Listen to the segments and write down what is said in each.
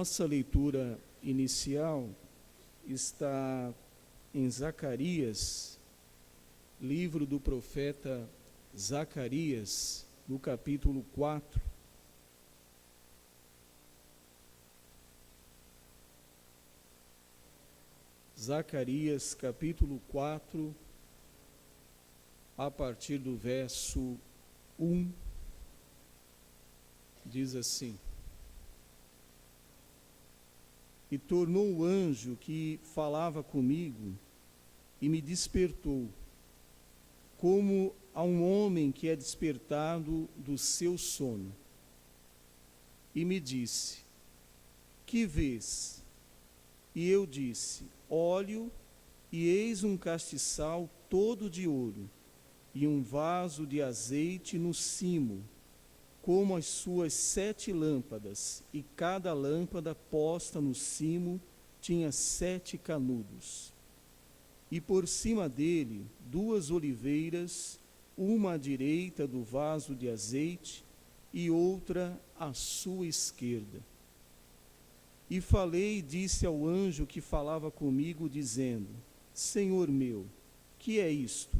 nossa leitura inicial está em Zacarias, livro do profeta Zacarias, no capítulo 4. Zacarias, capítulo 4, a partir do verso 1, diz assim: E tornou o anjo que falava comigo e me despertou, como a um homem que é despertado do seu sono. E me disse: Que vês? E eu disse: Olho, e eis um castiçal todo de ouro, e um vaso de azeite no cimo, como as suas 7 lâmpadas, e cada lâmpada posta no cimo tinha 7 canudos. E por cima dele 2 oliveiras, uma à direita do vaso de azeite, e outra à sua esquerda. E falei e disse ao anjo que falava comigo, dizendo: Senhor meu, que é isto?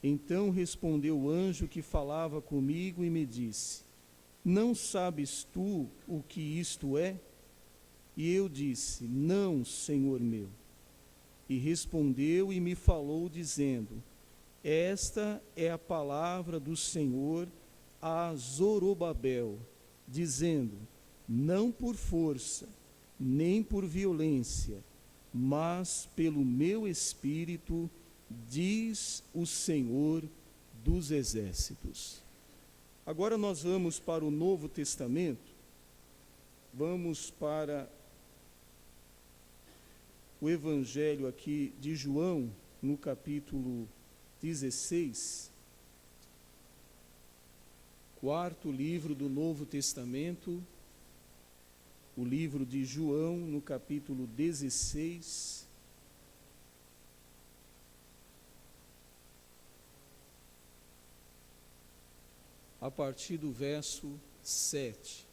Então respondeu o anjo que falava comigo e me disse: Não sabes tu o que isto é? E eu disse: Não, Senhor meu. E respondeu e me falou, dizendo: Esta é a palavra do Senhor a Zorobabel, dizendo: Não por força, nem por violência, mas pelo meu espírito, diz o Senhor dos Exércitos. Agora nós vamos para o Novo Testamento, vamos para o Evangelho aqui de João, no capítulo 16, quarto livro do Novo Testamento, o livro de João, no capítulo 16, a partir do verso 7.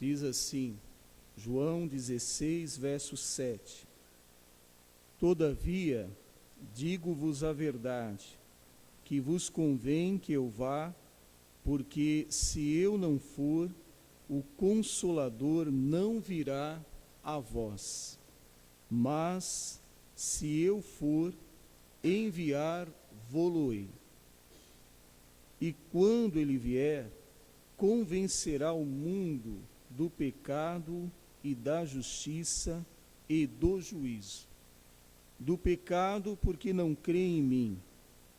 Diz assim, João 16, verso 7. Todavia, digo-vos a verdade, que vos convém que eu vá, porque se eu não for, o Consolador não virá a vós. Mas, se eu for, enviar-vos-ei. E quando ele vier, convencerá o mundo do pecado e da justiça e do juízo. Do pecado, porque não crê em mim.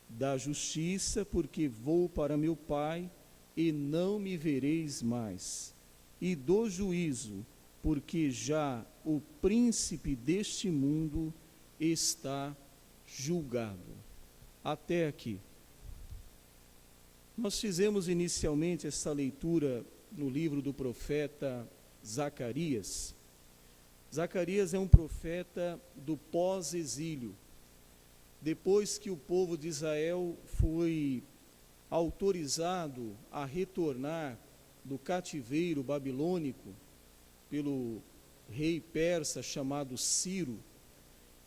Da justiça, porque vou para meu Pai e não me vereis mais. E do juízo, porque já o príncipe deste mundo está julgado. Até aqui. Nós fizemos inicialmente essa leitura no livro do profeta Zacarias. Zacarias é um profeta do pós-exílio. Depois que o povo de Israel foi autorizado a retornar do cativeiro babilônico pelo rei persa chamado Ciro,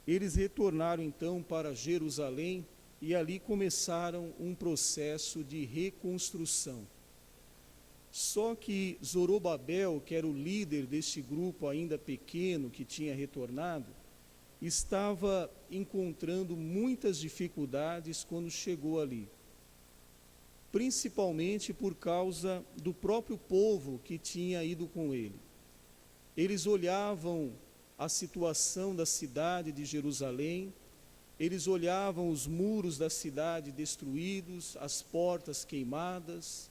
eles retornaram então para Jerusalém e ali começaram um processo de reconstrução. Só que Zorobabel, que era o líder deste grupo ainda pequeno que tinha retornado, estava encontrando muitas dificuldades quando chegou ali, principalmente por causa do próprio povo que tinha ido com ele. Eles olhavam a situação da cidade de Jerusalém, eles olhavam os muros da cidade destruídos, as portas queimadas,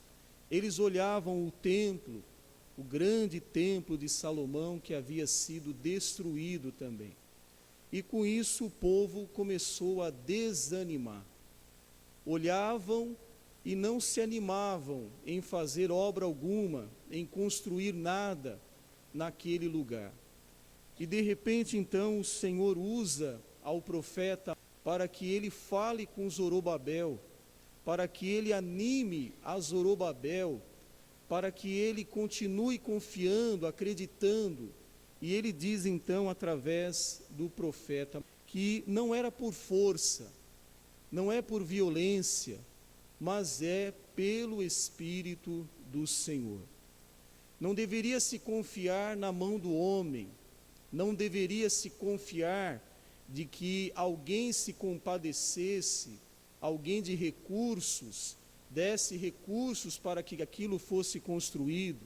eles olhavam o templo, o grande templo de Salomão que havia sido destruído também. E com isso o povo começou a desanimar. Olhavam e não se animavam em fazer obra alguma, em construir nada naquele lugar. E de repente então o Senhor usa ao profeta para que ele fale com Zorobabel, para que ele anime a Zorobabel, para que ele continue confiando, acreditando. E ele diz então, através do profeta, que não era por força, não é por violência, mas é pelo Espírito do Senhor. Não deveria se confiar na mão do homem, não deveria se confiar de que alguém se compadecesse, alguém de recursos, desse recursos para que aquilo fosse construído.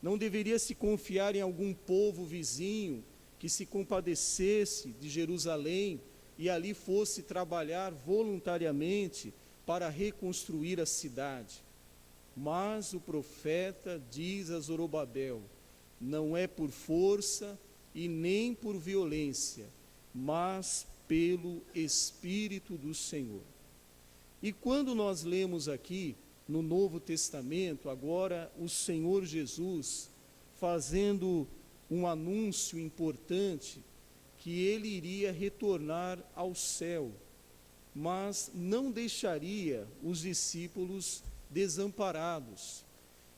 Não deveria se confiar em algum povo vizinho que se compadecesse de Jerusalém e ali fosse trabalhar voluntariamente para reconstruir a cidade. Mas o profeta diz a Zorobabel, não é por força e nem por violência, mas pelo Espírito do Senhor. E quando nós lemos aqui no Novo Testamento, agora o Senhor Jesus fazendo um anúncio importante, que ele iria retornar ao céu, mas não deixaria os discípulos desamparados.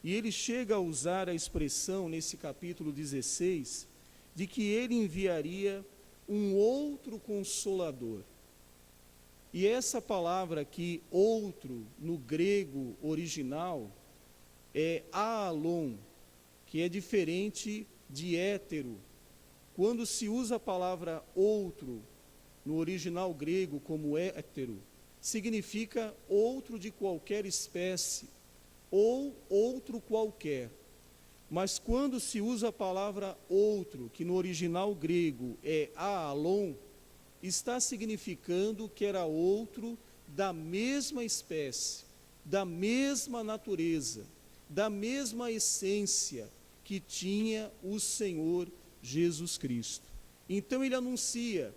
E ele chega a usar a expressão nesse capítulo 16, de que ele enviaria um outro consolador. E essa palavra aqui, outro, no grego original, é aalon, que é diferente de hétero. Quando se usa a palavra outro, no original grego como hétero, significa outro de qualquer espécie, ou outro qualquer. Mas quando se usa a palavra outro, que no original grego é aalon, está significando que era outro da mesma espécie, da mesma natureza, da mesma essência que tinha o Senhor Jesus Cristo. Então ele anuncia,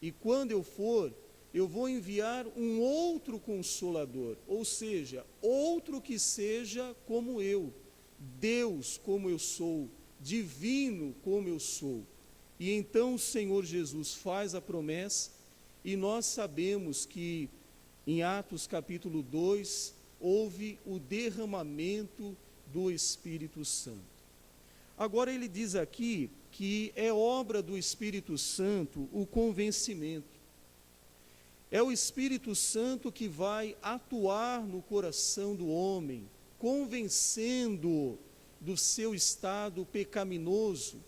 e quando eu for, eu vou enviar um outro consolador, ou seja, outro que seja como eu, Deus como eu sou, divino como eu sou. E então o Senhor Jesus faz a promessa, e nós sabemos que em Atos capítulo 2, houve o derramamento do Espírito Santo. Agora ele diz aqui que é obra do Espírito Santo o convencimento. É o Espírito Santo que vai atuar no coração do homem, convencendo do seu estado pecaminoso,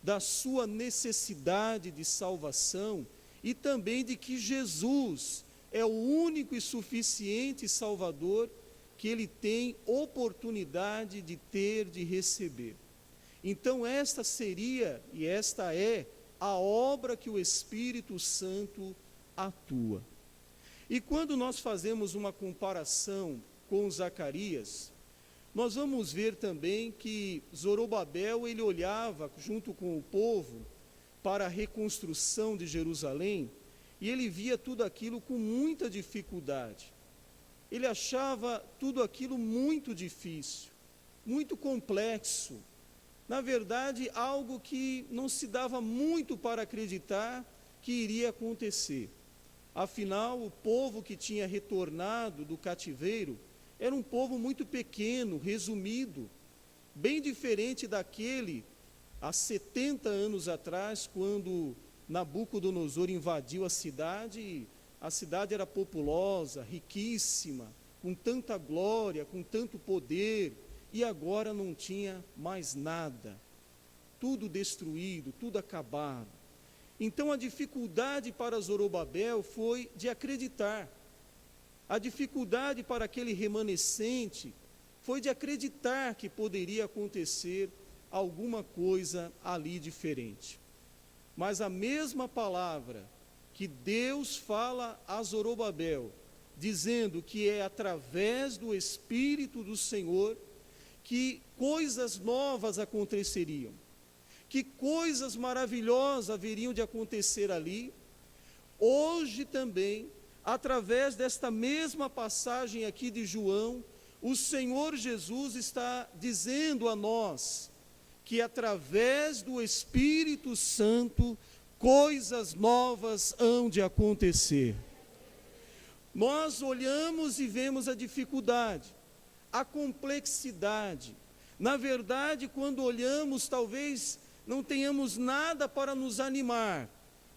da sua necessidade de salvação e também de que Jesus é o único e suficiente Salvador que ele tem oportunidade de ter, de receber. Então esta seria e esta é a obra que o Espírito Santo atua. E quando nós fazemos uma comparação com Zacarias, nós vamos ver também que Zorobabel, ele olhava junto com o povo para a reconstrução de Jerusalém, e ele via tudo aquilo com muita dificuldade. Ele achava tudo aquilo muito difícil, muito complexo. Na verdade, algo que não se dava muito para acreditar que iria acontecer. Afinal, o povo que tinha retornado do cativeiro era um povo muito pequeno, resumido, bem diferente daquele há 70 anos atrás, quando Nabucodonosor invadiu a cidade era populosa, riquíssima, com tanta glória, com tanto poder, e agora não tinha mais nada, tudo destruído, tudo acabado. Então a dificuldade para Zorobabel foi de acreditar. A dificuldade para aquele remanescente foi de acreditar que poderia acontecer alguma coisa ali diferente. Mas a mesma palavra que Deus fala a Zorobabel, dizendo que é através do Espírito do Senhor que coisas novas aconteceriam, que coisas maravilhosas haveriam de acontecer ali, hoje também, através desta mesma passagem aqui de João, o Senhor Jesus está dizendo a nós que através do Espírito Santo, coisas novas hão de acontecer. Nós olhamos e vemos a dificuldade, a complexidade. Na verdade, quando olhamos, talvez não tenhamos nada para nos animar,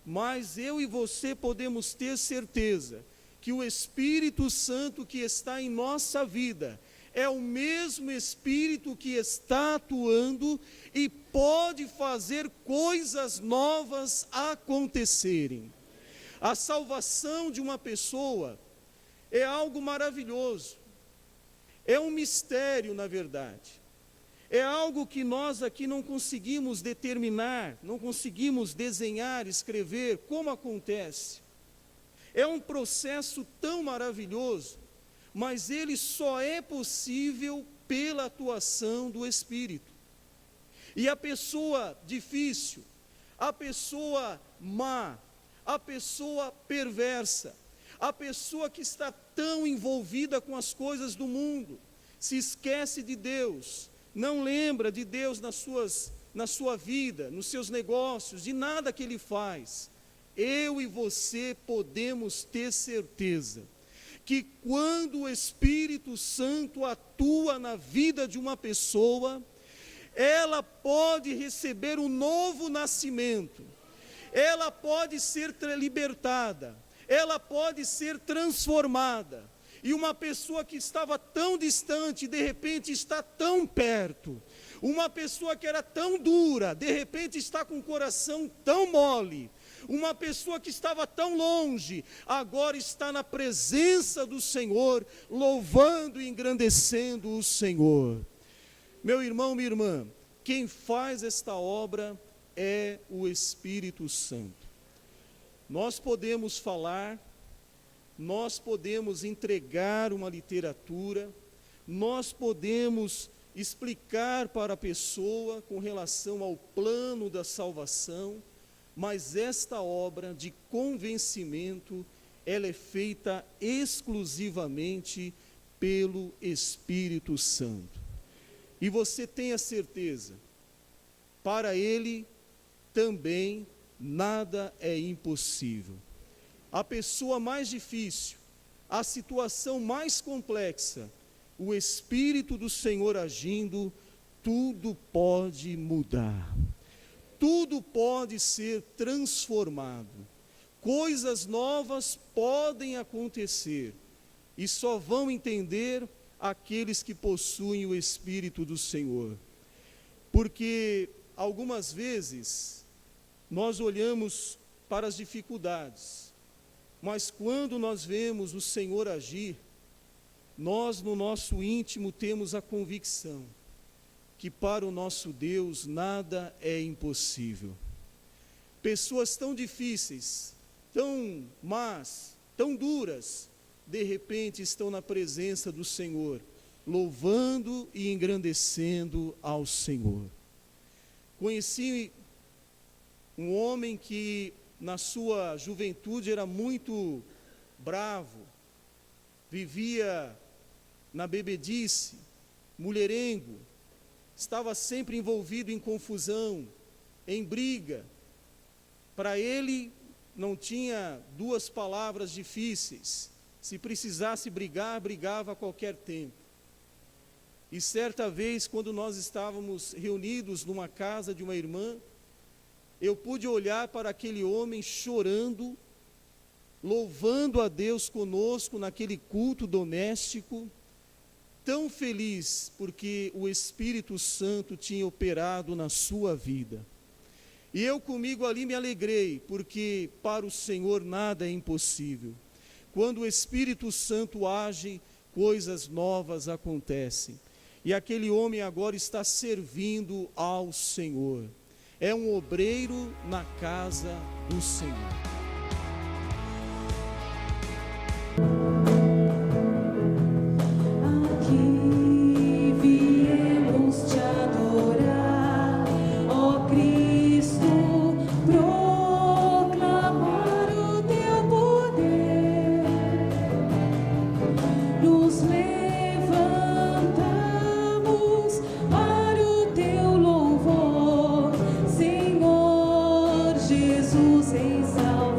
mas eu e você podemos ter certeza que o Espírito Santo que está em nossa vida é o mesmo Espírito que está atuando e pode fazer coisas novas acontecerem. A salvação de uma pessoa é algo maravilhoso, é um mistério, na verdade. É algo que nós aqui não conseguimos determinar, não conseguimos desenhar, escrever como acontece. É um processo tão maravilhoso, mas ele só é possível pela atuação do Espírito. E a pessoa difícil, a pessoa má, a pessoa perversa, a pessoa que está tão envolvida com as coisas do mundo, se esquece de Deus, não lembra de Deus na sua vida, nos seus negócios, de nada que Ele faz. Eu e você podemos ter certeza que quando o Espírito Santo atua na vida de uma pessoa, ela pode receber um novo nascimento, ela pode ser libertada, ela pode ser transformada. E uma pessoa que estava tão distante, de repente está tão perto. Uma pessoa que era tão dura, de repente está com o coração tão mole. Uma pessoa que estava tão longe, agora está na presença do Senhor, louvando e engrandecendo o Senhor. Meu irmão, minha irmã, quem faz esta obra é o Espírito Santo. Nós podemos falar, nós podemos entregar uma literatura, nós podemos explicar para a pessoa com relação ao plano da salvação, mas esta obra de convencimento, ela é feita exclusivamente pelo Espírito Santo. E você tenha certeza, para Ele também nada é impossível. A pessoa mais difícil, a situação mais complexa, o Espírito do Senhor agindo, tudo pode mudar. Tudo pode ser transformado. Coisas novas podem acontecer. E só vão entender aqueles que possuem o Espírito do Senhor. Porque algumas vezes nós olhamos para as dificuldades, mas quando nós vemos o Senhor agir, nós no nosso íntimo temos a convicção que para o nosso Deus nada é impossível. Pessoas tão difíceis, tão más, tão duras, de repente estão na presença do Senhor, louvando e engrandecendo ao Senhor. Conheci um homem que na sua juventude era muito bravo, vivia na bebedice, mulherengo, estava sempre envolvido em confusão, em briga. Para ele não tinha duas palavras difíceis. Se precisasse brigar, brigava a qualquer tempo. E certa vez, quando nós estávamos reunidos numa casa de uma irmã, eu pude olhar para aquele homem chorando, louvando a Deus conosco naquele culto doméstico, tão feliz porque o Espírito Santo tinha operado na sua vida. E eu comigo ali me alegrei, porque para o Senhor nada é impossível. Quando o Espírito Santo age, coisas novas acontecem. E aquele homem agora está servindo ao Senhor. É um obreiro na casa do Senhor. Jesus em salvação.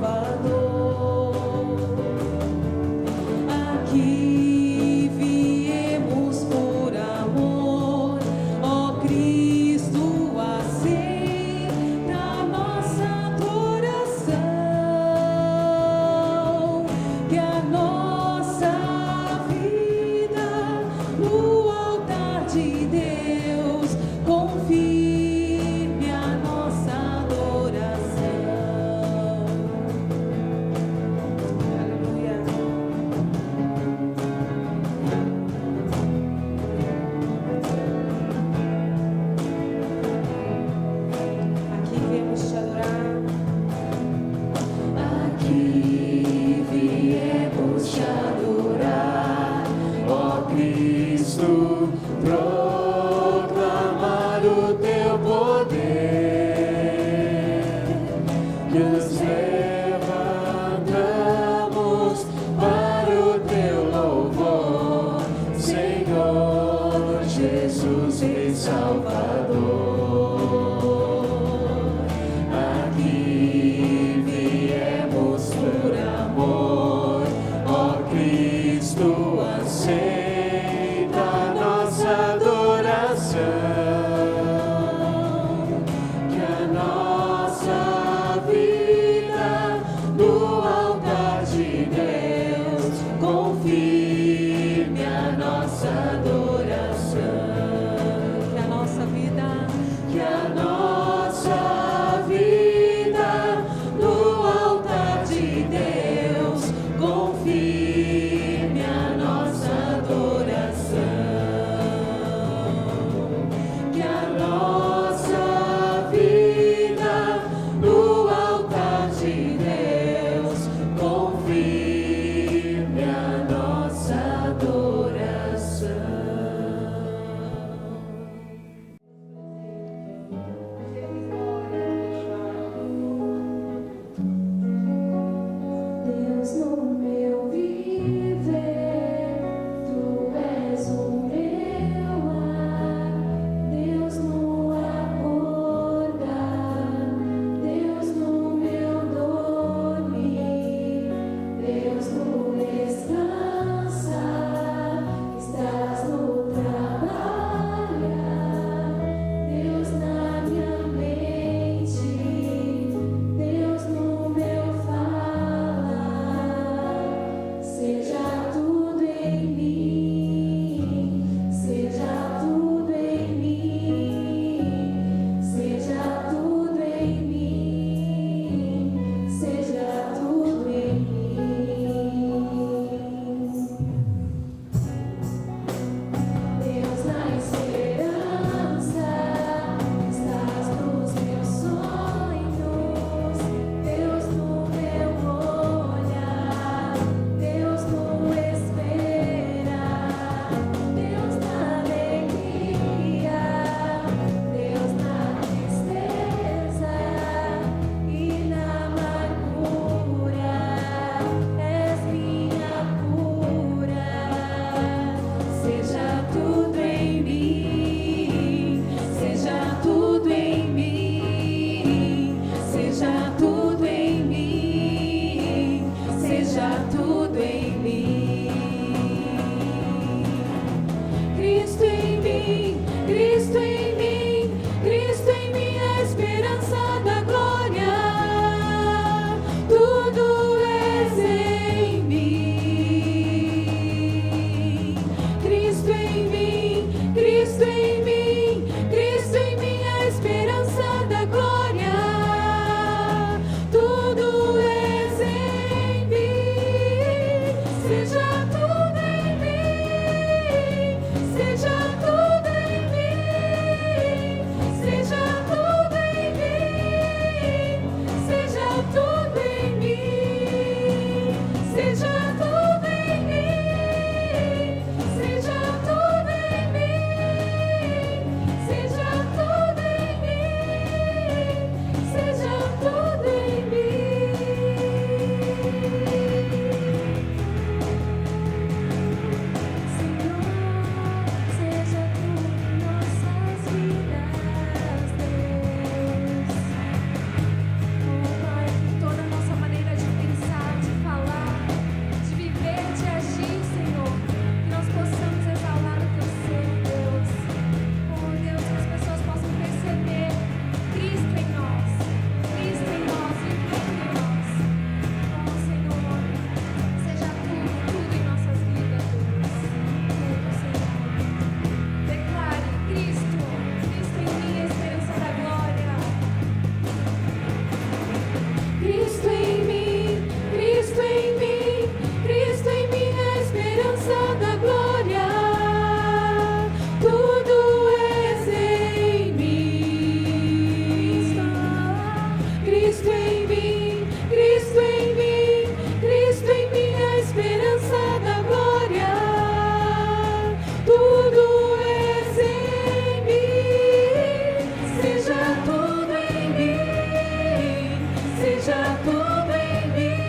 Seja seja tudo em mim,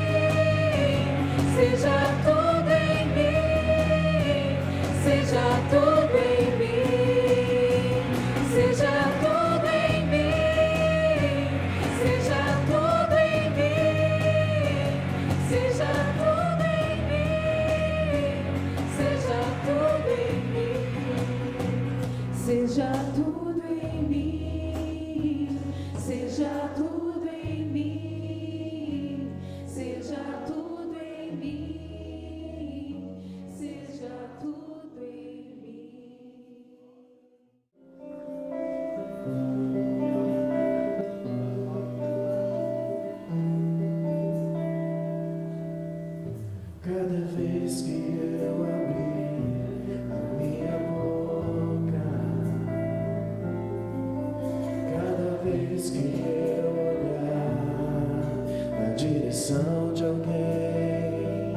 seja tudo em mim, seja tudo em mim, seja tudo em mim, seja tudo em mim, seja tudo em mim, seja tudo em mim, seja tudo em mim, seja tudo em mim, seja tudo em mim, seja tudo em mim. Cada vez que eu abrir a minha boca, cada vez que eu olhar na direção de alguém,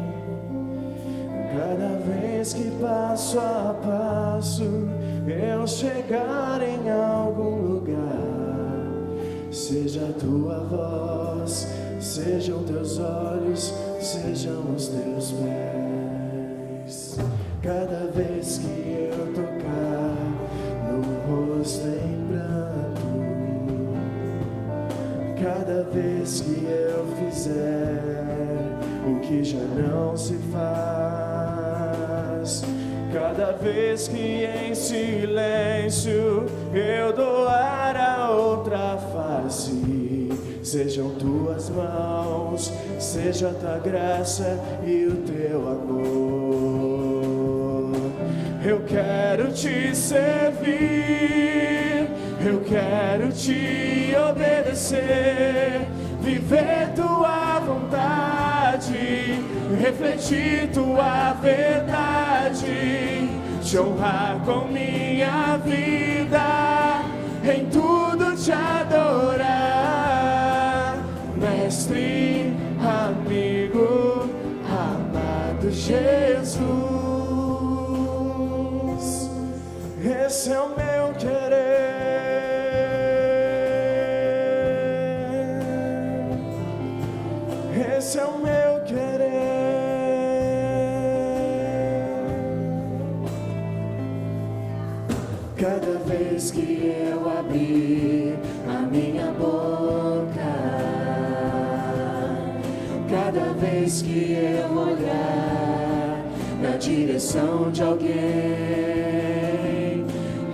cada vez que passo a passo eu chegar em algum lugar, seja a tua voz, sejam teus olhos, sejam os teus pés. Cada vez que eu tocar no rosto em pranto, cada vez que eu fizer o que já não se faz, cada vez que em silêncio eu doar a outra face, sejam tuas mãos, seja a tua graça e o teu amor. Eu quero te servir, eu quero te obedecer, viver tua vontade, refletir tua verdade, te honrar com minha vida, em tudo te adorar, mestre, amigo, amado Jesus. Esse é o meu querer, esse é o meu querer. Cada vez que eu abrir a minha boca, cada vez que eu olhar na direção de alguém,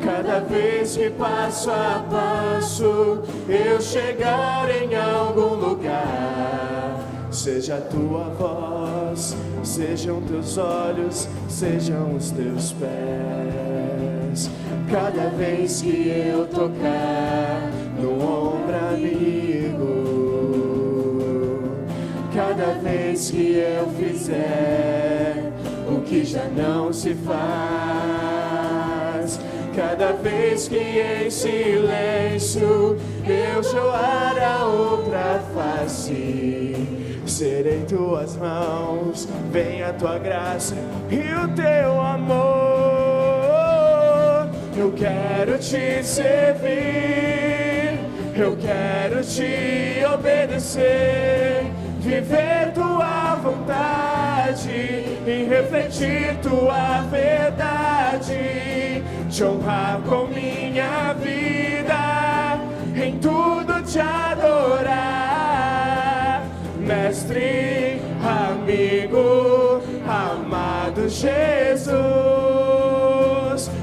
cada vez que passo a passo eu chegar em algum lugar, seja a tua voz, sejam teus olhos, sejam os teus pés. Cada vez que eu tocar no ombro amigo, cada vez que eu fizer o que já não se faz, cada vez que em silêncio eu chorar a outra face, serei tuas mãos, vem a tua graça e o teu amor. Eu quero te servir, eu quero te obedecer, viver tua vontade e refletir tua verdade, te honrar com minha vida, em tudo te adorar, mestre, amigo, amado Jesus.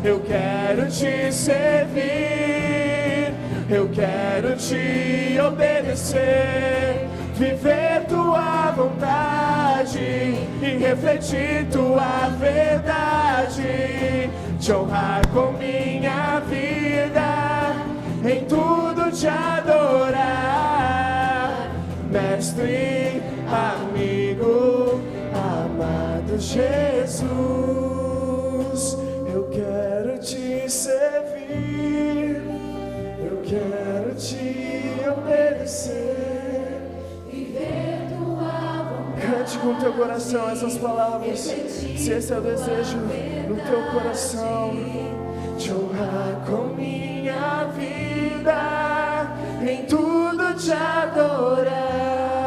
Eu quero te servir, eu quero te obedecer, viver tua vontade e refletir tua verdade, te honrar com minha vida, em tudo te adorar, mestre, amigo, amado Jesus. Eu quero te servir, eu quero te obedecer, Viver tua vontade. cante com teu coração essas palavras, se esse é o desejo no teu coração, te honrar com minha vida, em tudo te adorar.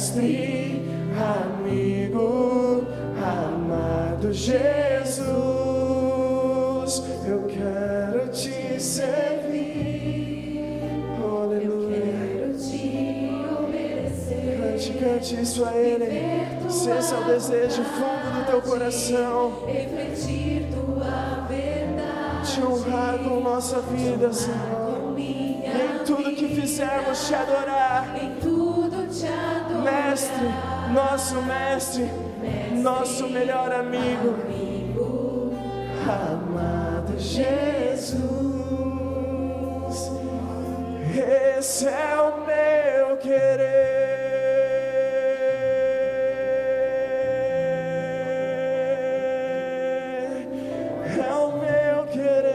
mestre, amigo, amado Jesus, eu quero te servir. Aleluia. Quero te obedecer. Cante isso a Ele. Se esse é o desejo fundo do teu coração, Refletir tua verdade. te honrar com nossa vida, Senhor. Minha E em tudo que fizermos, te adorar. em tudo te adoro. Mestre, nosso melhor amigo, amado Jesus, esse é o meu querer. É o meu querer.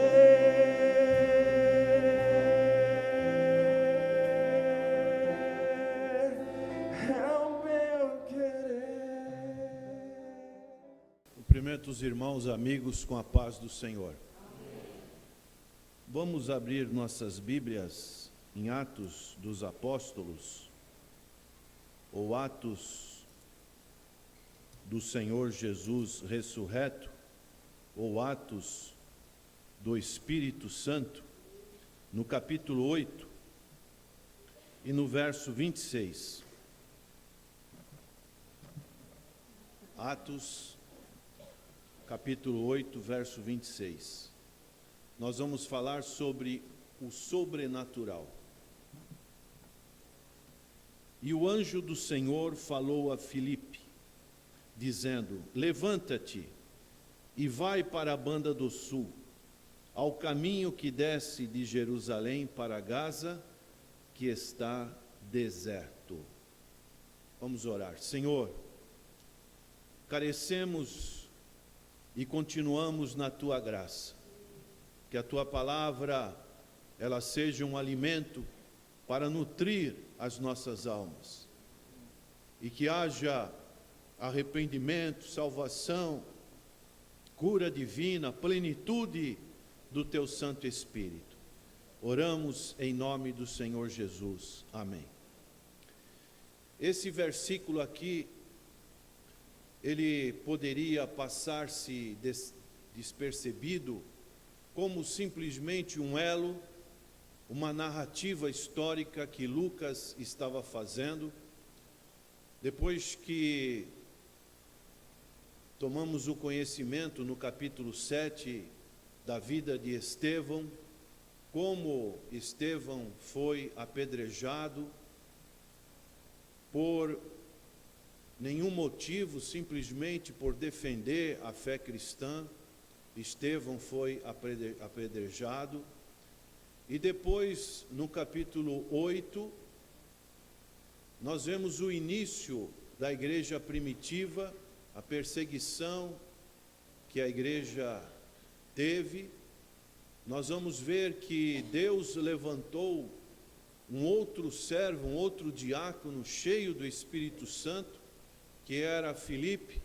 Cumprimento os irmãos, amigos, com a paz do Senhor. Vamos abrir nossas Bíblias em Atos dos Apóstolos, ou Atos do Senhor Jesus ressurreto, ou Atos do Espírito Santo, no capítulo 8 e no verso 26. Atos capítulo 8, verso 26. Nós vamos falar sobre o sobrenatural. E o anjo do Senhor falou a Filipe, dizendo: levanta-te e vai para a banda do sul, ao caminho que desce de Jerusalém para Gaza, que está deserto. Vamos orar. Senhor, carecemos e continuamos na Tua graça. Que a Tua palavra, ela seja um alimento para nutrir as nossas almas. E que haja arrependimento, salvação, cura divina, plenitude do Teu Santo Espírito. Oramos em nome do Senhor Jesus. Amém. Esse versículo aqui, ele poderia passar-se despercebido como simplesmente um elo, uma narrativa histórica que Lucas estava fazendo, depois que tomamos o conhecimento no capítulo 7 da vida de Estevão, como Estevão foi apedrejado por nenhum motivo, simplesmente por defender a fé cristã. Estevão foi apedrejado. E depois, no capítulo 8, nós vemos o início da igreja primitiva, a perseguição que a igreja teve. Nós vamos ver que Deus levantou um outro servo, um outro diácono cheio do Espírito Santo, que era Filipe,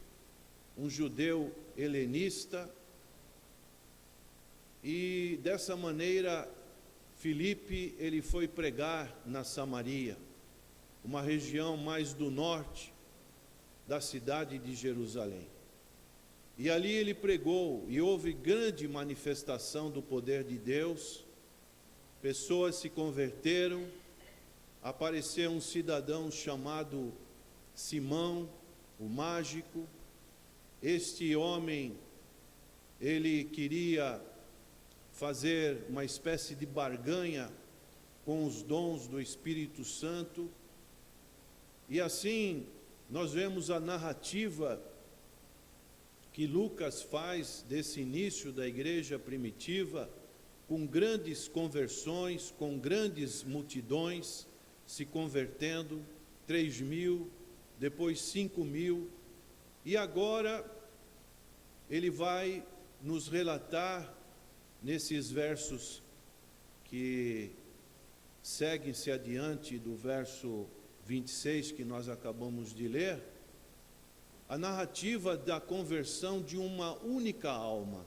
um judeu helenista, e dessa maneira Filipe ele foi pregar na Samaria, uma região mais do norte da cidade de Jerusalém. E ali ele pregou e houve grande manifestação do poder de Deus, pessoas se converteram, apareceu um cidadão chamado Simão, o mágico. Este homem, ele queria fazer uma espécie de barganha com os dons do Espírito Santo. E assim, nós vemos a narrativa que Lucas faz desse início da igreja primitiva, com grandes conversões, com grandes multidões se convertendo, 3.000, depois 5.000, e agora ele vai nos relatar nesses versos que seguem-se adiante do verso 26 que nós acabamos de ler, a narrativa da conversão de uma única alma,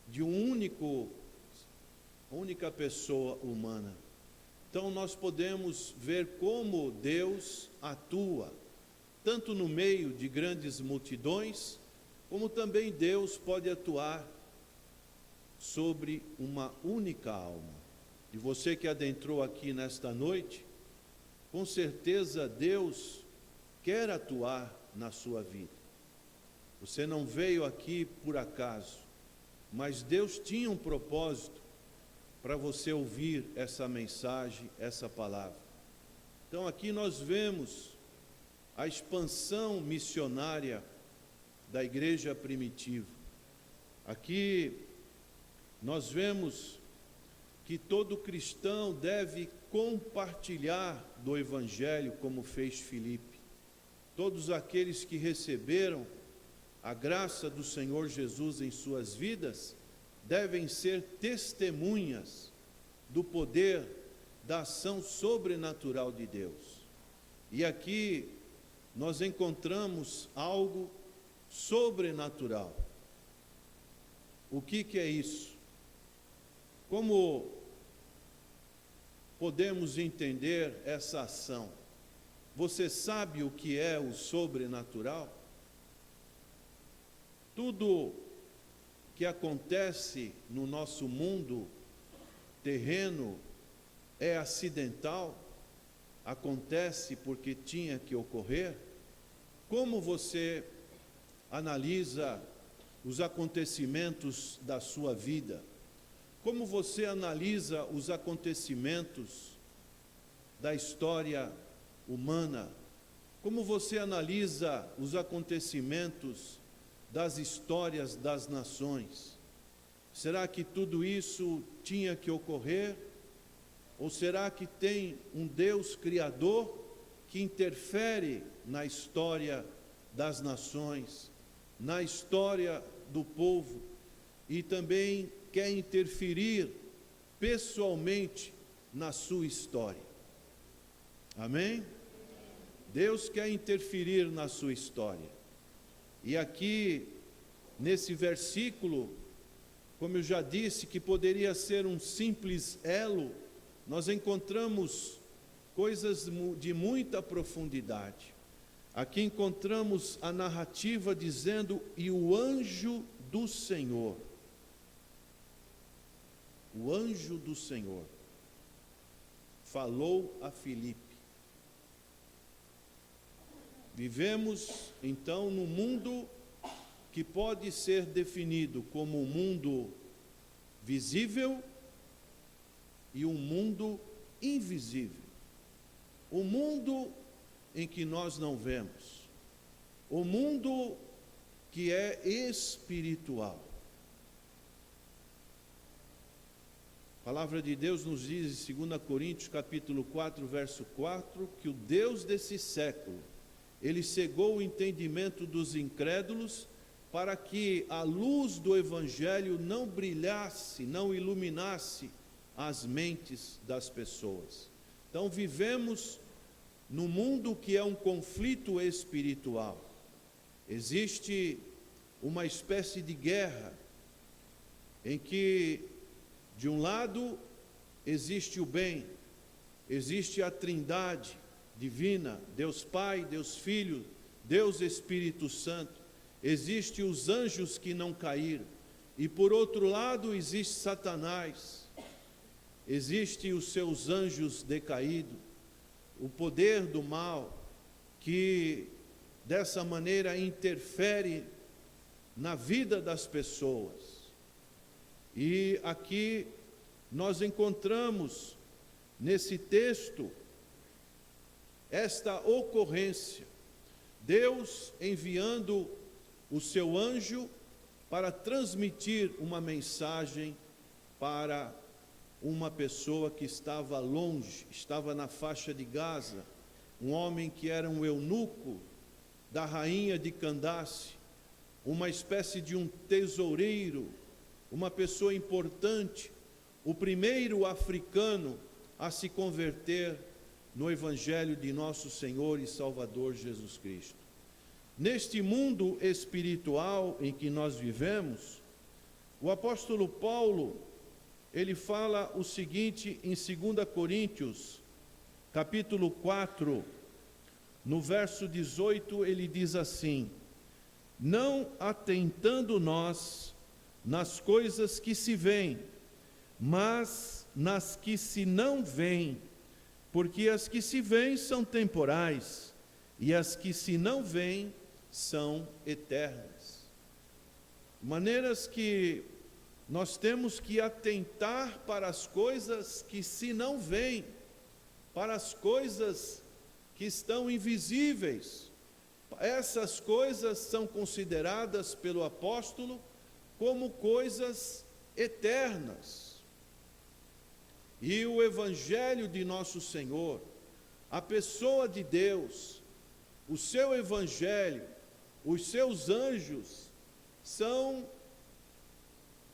de única pessoa humana. Então nós podemos ver como Deus atua, tanto no meio de grandes multidões, como também Deus pode atuar sobre uma única alma. E você que adentrou aqui nesta noite, com certeza Deus quer atuar na sua vida. Você não veio aqui por acaso, mas Deus tinha um propósito para você ouvir essa mensagem, essa palavra. Então aqui nós vemos a expansão missionária da igreja primitiva. Aqui nós vemos que todo cristão deve compartilhar do Evangelho, como fez Filipe. Todos aqueles que receberam a graça do Senhor Jesus em suas vidas devem ser testemunhas do poder da ação sobrenatural de Deus. E aqui nós encontramos algo sobrenatural. O que é isso? Como podemos entender essa ação? Você sabe o que é o sobrenatural? Tudo que acontece no nosso mundo terreno é acidental, acontece porque tinha que ocorrer. Como você analisa os acontecimentos da sua vida? Como você analisa os acontecimentos da história humana? Como você analisa os acontecimentos das histórias das nações? Será que tudo isso tinha que ocorrer? Ou será que tem um Deus Criador que interfere na história das nações, na história do povo, e também quer interferir pessoalmente na sua história? Amém? Deus quer interferir na sua história. E aqui, nesse versículo, como eu já disse, que poderia ser um simples elo, nós encontramos coisas de muita profundidade. Aqui encontramos a narrativa dizendo: e o anjo do Senhor. O anjo do Senhor falou a Filipe. Vivemos, então, num mundo que pode ser definido como um mundo visível e um mundo invisível. O mundo em que nós não vemos. O mundo que é espiritual. A palavra de Deus nos diz em 2 Coríntios capítulo 4, verso 4, que o Deus desse século, Ele cegou o entendimento dos incrédulos para que a luz do Evangelho não brilhasse, não iluminasse as mentes das pessoas. Então vivemos num mundo que é um conflito espiritual. Existe uma espécie de guerra em que, de um lado, existe o bem, existe a Trindade divina, Deus Pai, Deus Filho, Deus Espírito Santo. Existem os anjos que não caíram. E por outro lado existe Satanás. Existem os seus anjos decaídos, o poder do mal, que dessa maneira interfere na vida das pessoas. E aqui nós encontramos nesse texto esta ocorrência, Deus enviando o seu anjo para transmitir uma mensagem para uma pessoa que estava longe, estava na faixa de Gaza, um homem que era um eunuco da rainha de Candace, uma espécie de um tesoureiro, uma pessoa importante, o primeiro africano a se converter no Evangelho de nosso Senhor e Salvador Jesus Cristo. Neste mundo espiritual em que nós vivemos, o apóstolo Paulo, ele fala o seguinte em 2 Coríntios, capítulo 4, no verso 18, ele diz assim: não atentando nós nas coisas que se veem, mas nas que se não veem, porque as que se veem são temporais, e as que se não veem são eternas. Maneiras que nós temos que atentar para as coisas que se não veem, para as coisas que estão invisíveis. Essas coisas são consideradas pelo apóstolo como coisas eternas. E o Evangelho de nosso Senhor, a pessoa de Deus, o seu Evangelho, os seus anjos, são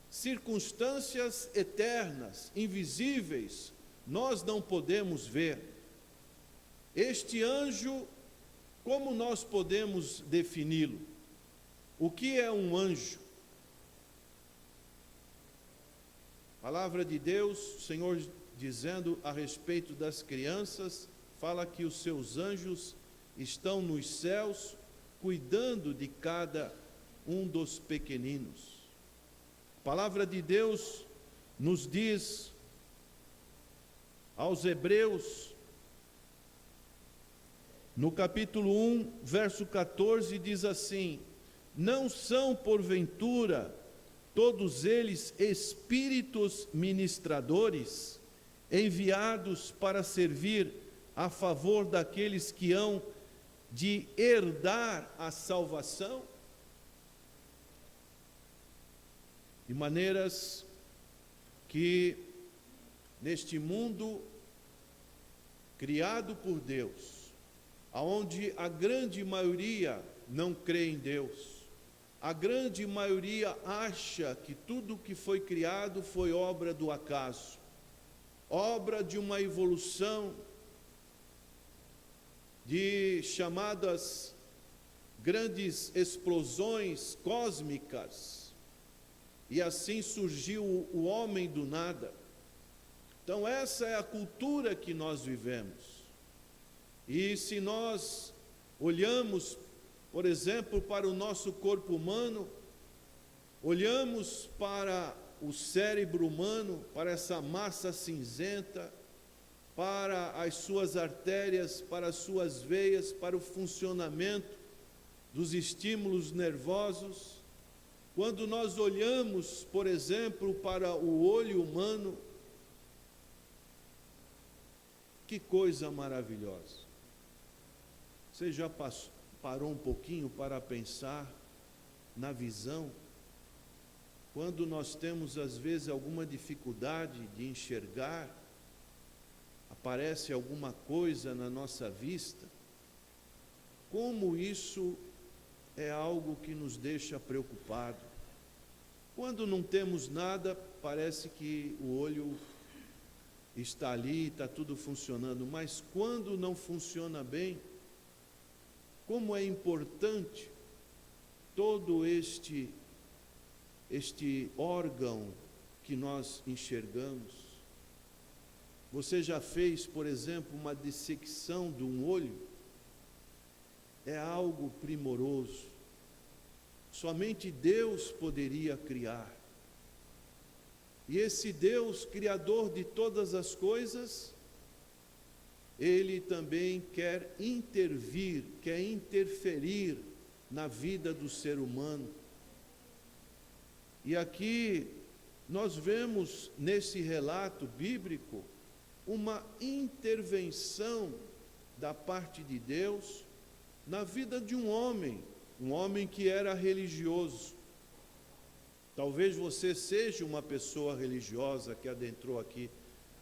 circunstâncias eternas, invisíveis, nós não podemos ver. Este anjo, como nós podemos defini-lo? O que é um anjo? A palavra de Deus, o Senhor dizendo a respeito das crianças, fala que os seus anjos estão nos céus, cuidando de cada um dos pequeninos. A palavra de Deus nos diz aos Hebreus, no capítulo 1, verso 14, diz assim: não são porventura todos eles espíritos ministradores, enviados para servir a favor daqueles que hão de herdar a salvação? De maneiras que neste mundo criado por Deus, aonde a grande maioria não crê em Deus, a grande maioria acha que tudo que foi criado foi obra do acaso, obra de uma evolução de chamadas grandes explosões cósmicas, e assim surgiu o homem do nada. Então essa é a cultura que nós vivemos. E se nós olhamos, por exemplo, para o nosso corpo humano, olhamos para o cérebro humano, para essa massa cinzenta, para as suas artérias, para as suas veias, para o funcionamento dos estímulos nervosos. Quando nós olhamos, por exemplo, para o olho humano, que coisa maravilhosa. Você já parou um pouquinho para pensar na visão? Quando nós temos, às vezes, alguma dificuldade de enxergar, aparece alguma coisa na nossa vista, como isso é algo que nos deixa preocupado. Quando não temos nada, parece que o olho está ali, está tudo funcionando, mas quando não funciona bem, como é importante todo este órgão que nós enxergamos. Você já fez, por exemplo, uma dissecção de um olho? É algo primoroso. Somente Deus poderia criar. E esse Deus, Criador de todas as coisas, Ele também quer intervir, quer interferir na vida do ser humano. E aqui nós vemos nesse relato bíblico uma intervenção da parte de Deus na vida de um homem que era religioso. Talvez você seja uma pessoa religiosa que adentrou aqui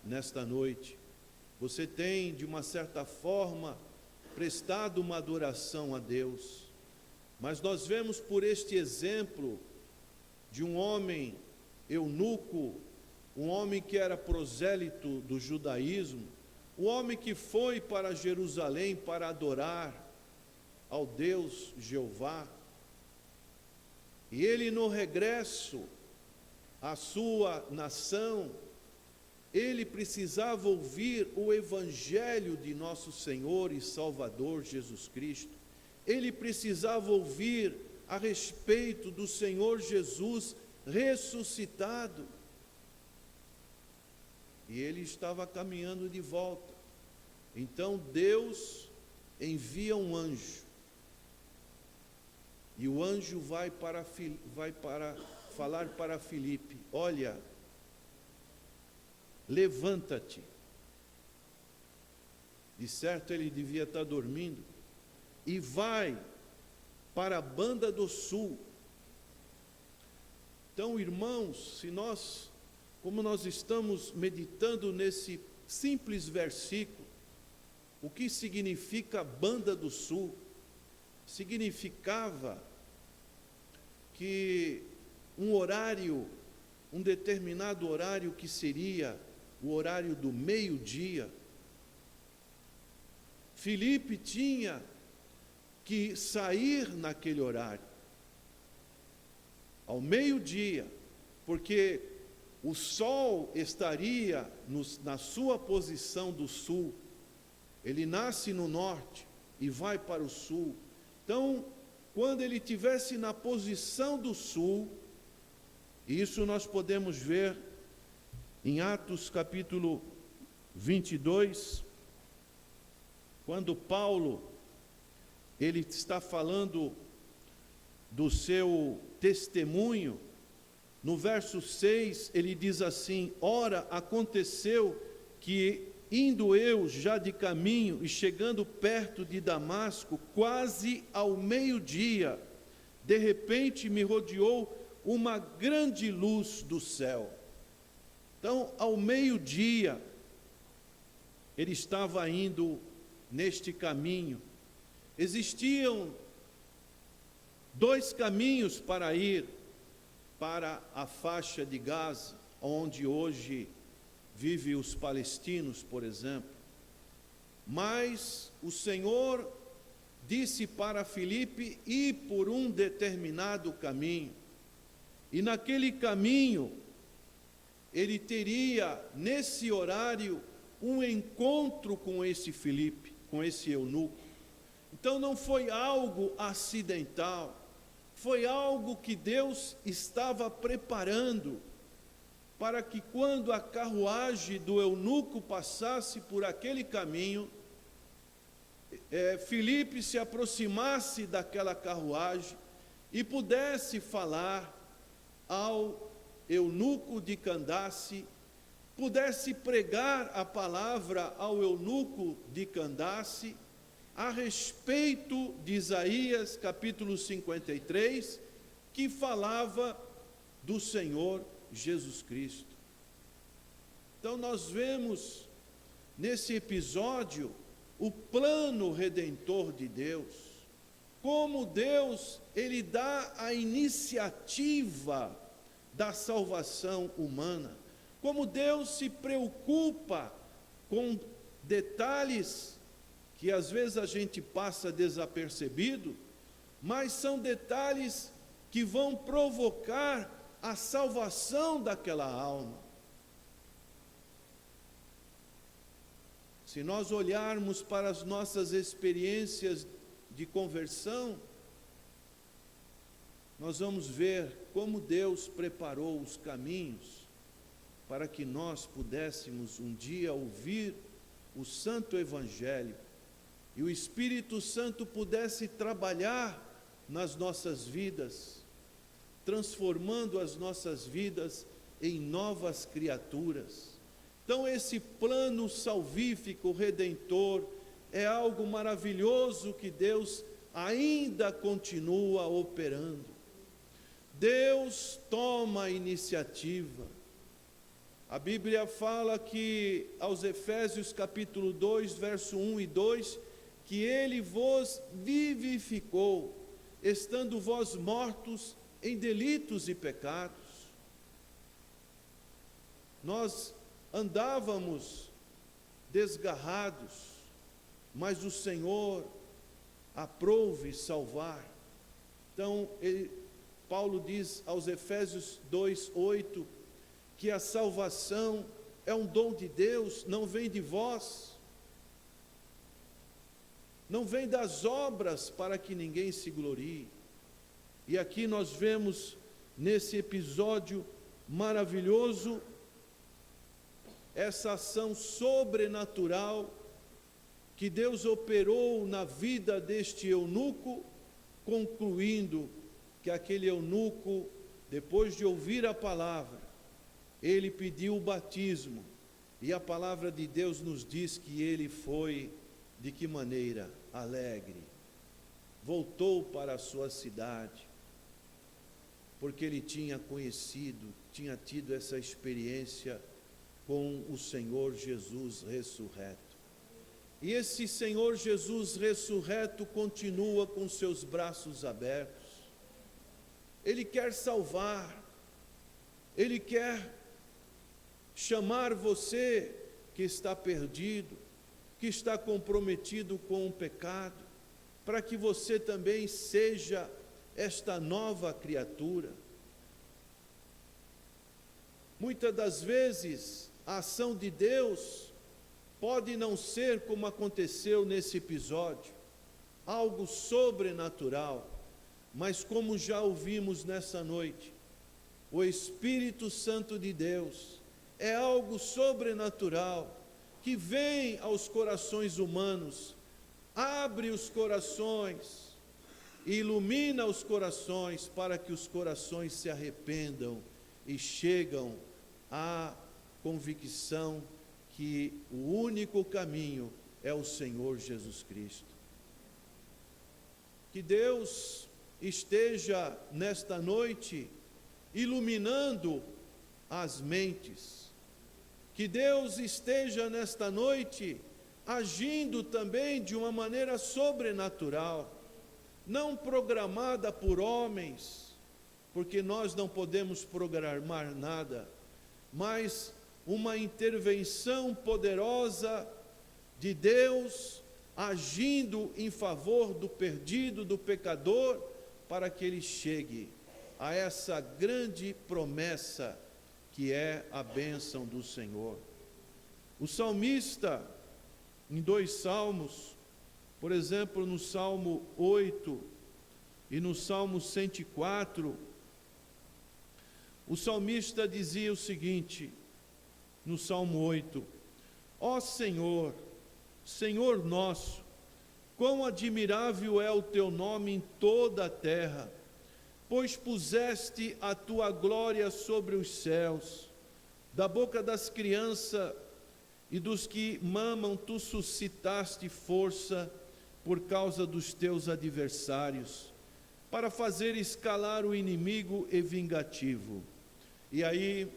nesta noite. Você tem, de uma certa forma, prestado uma adoração a Deus. Mas nós vemos por este exemplo de um homem eunuco, um homem que era prosélito do judaísmo, um homem que foi para Jerusalém para adorar ao Deus Jeová. E ele, no regresso a sua nação, ele precisava ouvir o Evangelho de nosso Senhor e Salvador Jesus Cristo. Ele precisava ouvir a respeito do Senhor Jesus ressuscitado. E ele estava caminhando de volta. Então Deus envia um anjo. E o anjo vai para falar para Filipe: olha, levanta-te. De certo ele devia estar dormindo. E vai para a banda do sul. Então, irmãos, como nós estamos meditando nesse simples versículo, o que significa banda do sul? Significava que um determinado horário, que seria o horário do meio-dia, Filipe tinha que sair naquele horário, ao meio-dia, porque o sol estaria na sua posição do sul. Ele nasce no norte e vai para o sul. Então, quando ele estivesse na posição do sul, isso nós podemos ver em Atos capítulo 22, quando Paulo, ele está falando do seu testemunho. No verso 6, ele diz assim: ora, aconteceu que, indo eu já de caminho e chegando perto de Damasco, quase ao meio-dia, de repente me rodeou uma grande luz do céu. Então, ao meio-dia, ele estava indo neste caminho. Existiam 2 caminhos para ir para a faixa de Gaza, onde hoje vivem os palestinos, por exemplo. Mas o Senhor disse para Filipe ir por um determinado caminho. E naquele caminho, ele teria, nesse horário, um encontro com esse Filipe, com esse eunuco. Então não foi algo acidental, foi algo que Deus estava preparando para que, quando a carruagem do eunuco passasse por aquele caminho, Filipe se aproximasse daquela carruagem e pudesse falar ao eunuco de Candace, pudesse pregar a palavra ao eunuco de Candace a respeito de Isaías capítulo 53, que falava do Senhor Jesus Cristo. Então nós vemos nesse episódio o plano redentor de Deus, como Deus, ele dá a iniciativa da salvação humana, como Deus se preocupa com detalhes que às vezes a gente passa desapercebido, mas são detalhes que vão provocar a salvação daquela alma. Se nós olharmos para as nossas experiências de conversão, nós vamos ver como Deus preparou os caminhos para que nós pudéssemos um dia ouvir o Santo Evangelho e o Espírito Santo pudesse trabalhar nas nossas vidas, transformando as nossas vidas em novas criaturas. Então esse plano salvífico, redentor, é algo maravilhoso que Deus ainda continua operando. Deus toma a iniciativa. A Bíblia fala que, aos Efésios capítulo 2, verso 1 e 2, que Ele vos vivificou, estando vós mortos em delitos e pecados. Nós andávamos desgarrados, mas o Senhor aprouve salvar. Então, Paulo diz aos Efésios 2:8 que a salvação é um dom de Deus, não vem de vós, não vem das obras para que ninguém se glorie. E aqui nós vemos nesse episódio maravilhoso essa ação sobrenatural que Deus operou na vida deste eunuco, concluindo que aquele eunuco, depois de ouvir a palavra, ele pediu o batismo, e a palavra de Deus nos diz que ele foi, de que maneira? Alegre. Voltou para a sua cidade, porque ele tinha conhecido, tinha tido essa experiência com o Senhor Jesus ressurreto. E esse Senhor Jesus ressurreto continua com seus braços abertos. Ele quer salvar, Ele quer chamar você que está perdido, que está comprometido com o pecado, para que você também seja esta nova criatura. Muitas das vezes, a ação de Deus pode não ser como aconteceu nesse episódio, algo sobrenatural, mas como já ouvimos nessa noite, o Espírito Santo de Deus é algo sobrenatural, que vem aos corações humanos, abre os corações, ilumina os corações, para que os corações se arrependam e chegam à convicção que o único caminho é o Senhor Jesus Cristo. Que Deus esteja nesta noite iluminando as mentes, que Deus esteja nesta noite agindo também de uma maneira sobrenatural, não programada por homens, porque nós não podemos programar nada, mas uma intervenção poderosa de Deus agindo em favor do perdido, do pecador, para que ele chegue a essa grande promessa que é a bênção do Senhor. O salmista, em 2 salmos, por exemplo, no Salmo 8 e no Salmo 104, o salmista dizia o seguinte, no Salmo 8: ó Senhor, Senhor nosso, quão admirável é o teu nome em toda a terra, pois puseste a tua glória sobre os céus, da boca das crianças e dos que mamam tu suscitaste força por causa dos teus adversários, para fazer escalar o inimigo e vingativo. E aí,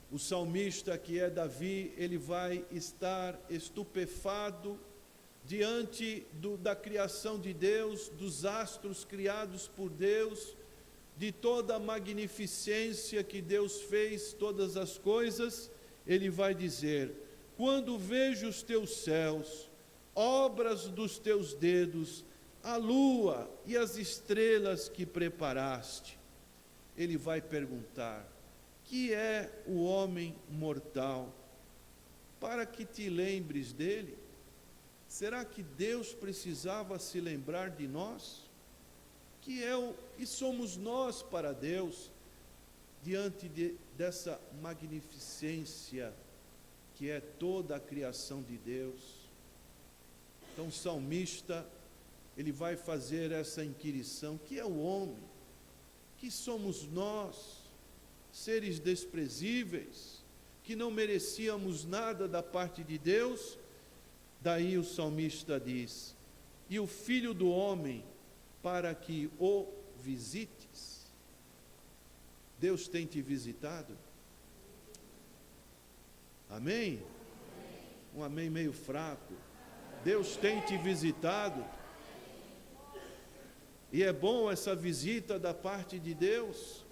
o salmista, que é Davi, ele vai estar estupefado diante da criação de Deus, dos astros criados por Deus, de toda a magnificência que Deus fez, todas as coisas. Ele vai dizer: quando vejo os teus céus, obras dos teus dedos, a lua e as estrelas que preparaste. Ele vai perguntar: que é o homem mortal, para que te lembres dele? Será que Deus precisava se lembrar de nós? Que somos nós para Deus, diante dessa magnificência que é toda a criação de Deus? Então o salmista, ele vai fazer essa inquirição: que é o homem? Que somos nós? Seres desprezíveis, que não merecíamos nada da parte de Deus. Daí o salmista diz: e o filho do homem, para que o visites? Deus tem te visitado? Amém? Um amém meio fraco. Deus tem te visitado? E é bom essa visita da parte de Deus,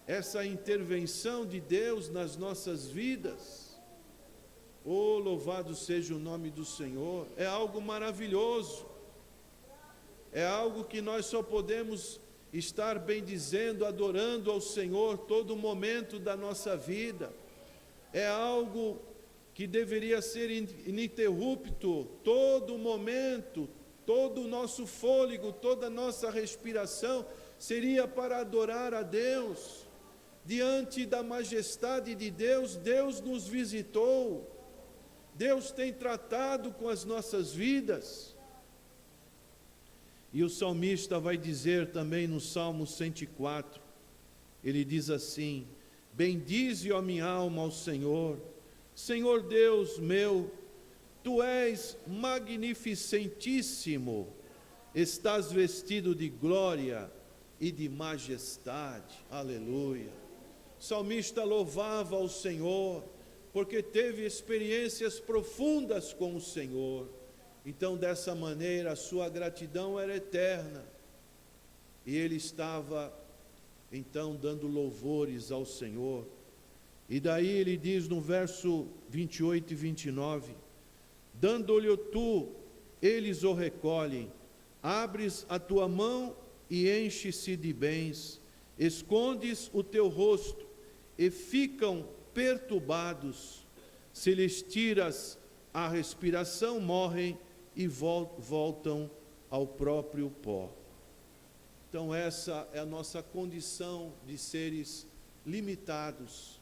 essa intervenção de Deus nas nossas vidas. Oh, louvado seja o nome do Senhor. É algo maravilhoso, é algo que nós só podemos estar bendizendo, adorando ao Senhor todo momento da nossa vida. É algo que deveria ser ininterrupto, todo momento, todo o nosso fôlego, toda a nossa respiração seria para adorar a Deus. Diante da majestade de Deus, Deus nos visitou, Deus tem tratado com as nossas vidas. E o salmista vai dizer também no Salmo 104, ele diz assim: bendize, ó minha alma, ao Senhor. Senhor Deus meu, Tu és magnificentíssimo, estás vestido de glória e de majestade. Aleluia. O salmista louvava ao Senhor, porque teve experiências profundas com o Senhor. Então, dessa maneira, a sua gratidão era eterna. E ele estava, então, dando louvores ao Senhor. E daí ele diz no verso 28 e 29, dando-lhe tu, eles o recolhem, abres a tua mão e enche-se de bens, escondes o teu rosto e ficam perturbados, se lhes tiras a respiração, morrem e voltam ao próprio pó. Então essa é a nossa condição de seres limitados,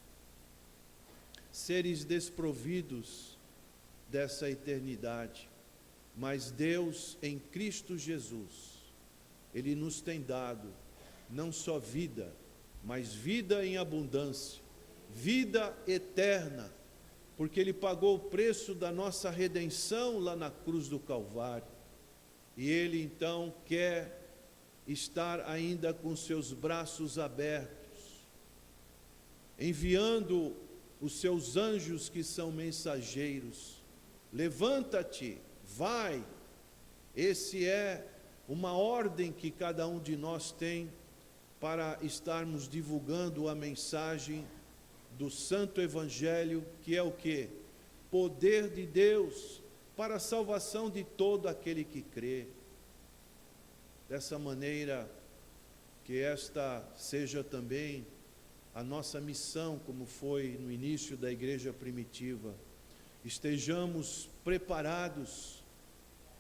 seres desprovidos dessa eternidade. Mas Deus em Cristo Jesus, Ele nos tem dado não só vida, mas vida em abundância, vida eterna, porque Ele pagou o preço da nossa redenção lá na cruz do Calvário. E Ele então quer estar ainda com seus braços abertos, enviando os seus anjos que são mensageiros. Levanta-te, vai. Esse é uma ordem que cada um de nós tem para estarmos divulgando a mensagem do Santo Evangelho, que é o quê? Poder de Deus para a salvação de todo aquele que crê. Dessa maneira, que esta seja também a nossa missão, como foi no início da igreja primitiva. Estejamos preparados,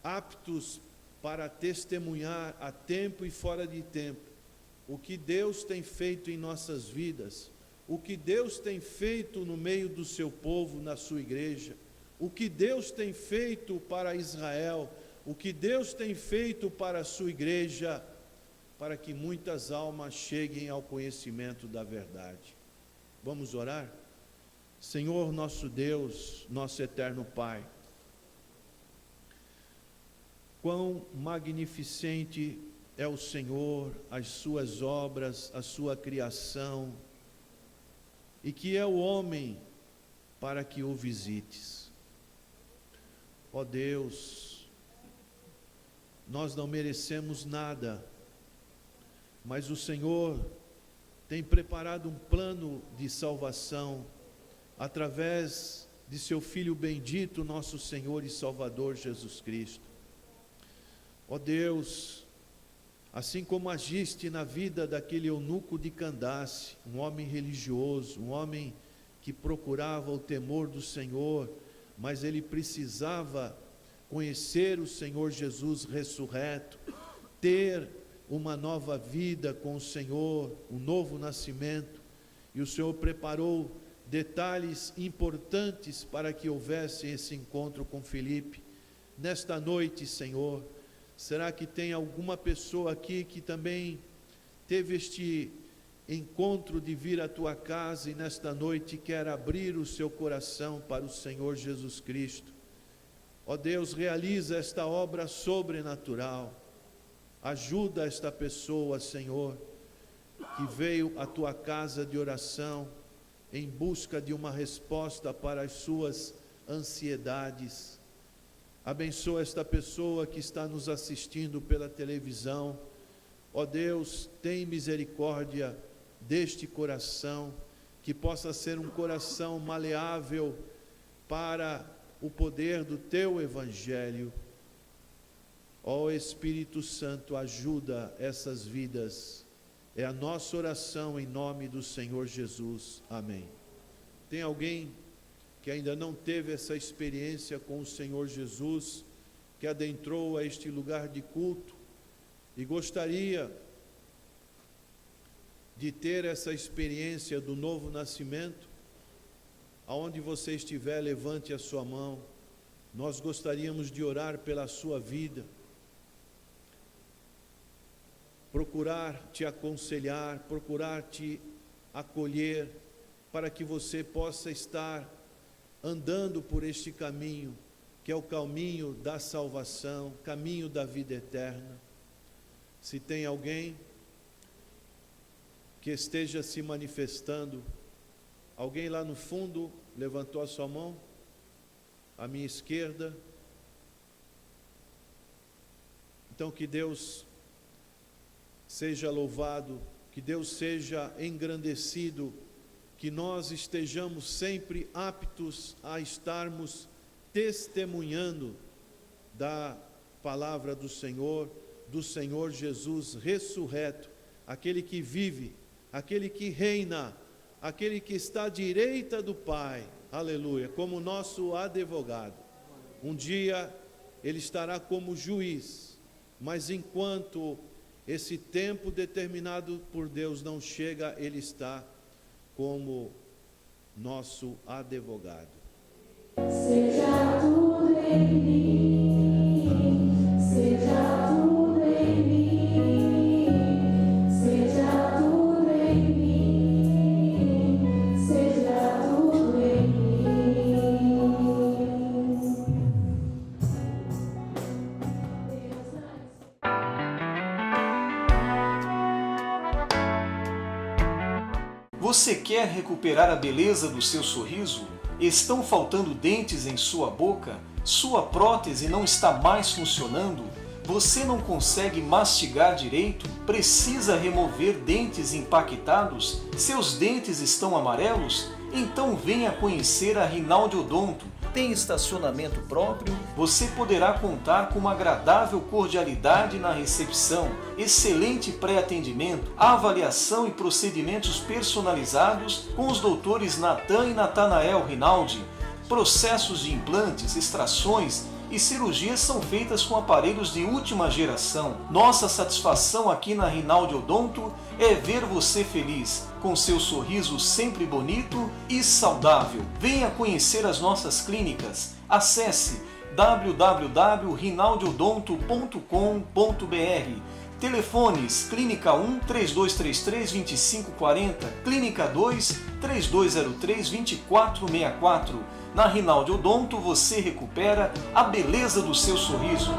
aptos para testemunhar a tempo e fora de tempo o que Deus tem feito em nossas vidas, o que Deus tem feito no meio do seu povo, na sua igreja, o que Deus tem feito para Israel, o que Deus tem feito para a sua igreja, para que muitas almas cheguem ao conhecimento da verdade. Vamos orar? Senhor nosso Deus, nosso eterno Pai, quão magnificente é o Senhor, as suas obras, a sua criação, e que é o homem para que o visites. Ó Deus, nós não merecemos nada, mas o Senhor tem preparado um plano de salvação através de seu Filho bendito, nosso Senhor e Salvador Jesus Cristo. Ó Deus, assim como agiste na vida daquele eunuco de Candace, um homem religioso, um homem que procurava o temor do Senhor, mas ele precisava conhecer o Senhor Jesus ressurreto, ter uma nova vida com o Senhor, um novo nascimento, e o Senhor preparou detalhes importantes para que houvesse esse encontro com Filipe. Nesta noite, Senhor, será que tem alguma pessoa aqui que também teve este encontro de vir à tua casa e nesta noite quer abrir o seu coração para o Senhor Jesus Cristo? Ó Deus, realiza esta obra sobrenatural. Ajuda esta pessoa, Senhor, que veio à tua casa de oração em busca de uma resposta para as suas ansiedades. Abençoa esta pessoa que está nos assistindo pela televisão. Ó Deus, tem misericórdia deste coração, que possa ser um coração maleável para o poder do Teu Evangelho. Ó Espírito Santo, ajuda essas vidas. É a nossa oração em nome do Senhor Jesus. Amém. Tem alguém que ainda não teve essa experiência com o Senhor Jesus, que adentrou a este lugar de culto e gostaria de ter essa experiência do novo nascimento? Aonde você estiver, levante a sua mão. Nós gostaríamos de orar pela sua vida, procurar te aconselhar, procurar te acolher, para que você possa estar andando por este caminho, que é o caminho da salvação, caminho da vida eterna. Se tem alguém que esteja se manifestando, alguém lá no fundo levantou a sua mão, à minha esquerda. Então que Deus seja louvado, que Deus seja engrandecido, que nós estejamos sempre aptos a estarmos testemunhando da palavra do Senhor Jesus ressurreto, aquele que vive, aquele que reina, aquele que está à direita do Pai, aleluia, como nosso advogado. Um dia ele estará como juiz, mas enquanto esse tempo determinado por Deus não chega, ele está como nosso advogado. Seja tudo em mim, seja tudo em mim, seja tudo em mim, seja tudo em mim. Você quer recuperar a beleza do seu sorriso? Estão faltando dentes em sua boca? Sua prótese não está mais funcionando? Você não consegue mastigar direito? Precisa remover dentes impactados? Seus dentes estão amarelos? Então venha conhecer a Rinaldi Odonto. Tem estacionamento próprio? Você poderá contar com uma agradável cordialidade na recepção, excelente pré-atendimento, avaliação e procedimentos personalizados com os doutores Natan e Natanael Rinaldi. Processos de implantes, extrações e cirurgias são feitas com aparelhos de última geração. Nossa satisfação aqui na Rinaldi Odonto é ver você feliz, com seu sorriso sempre bonito e saudável. Venha conhecer as nossas clínicas. Acesse www.rinaldiodonto.com.br. Telefones: Clínica 1 3233 2540, Clínica 2 3203 2464. Na Rinaldi Odonto você recupera a beleza do seu sorriso.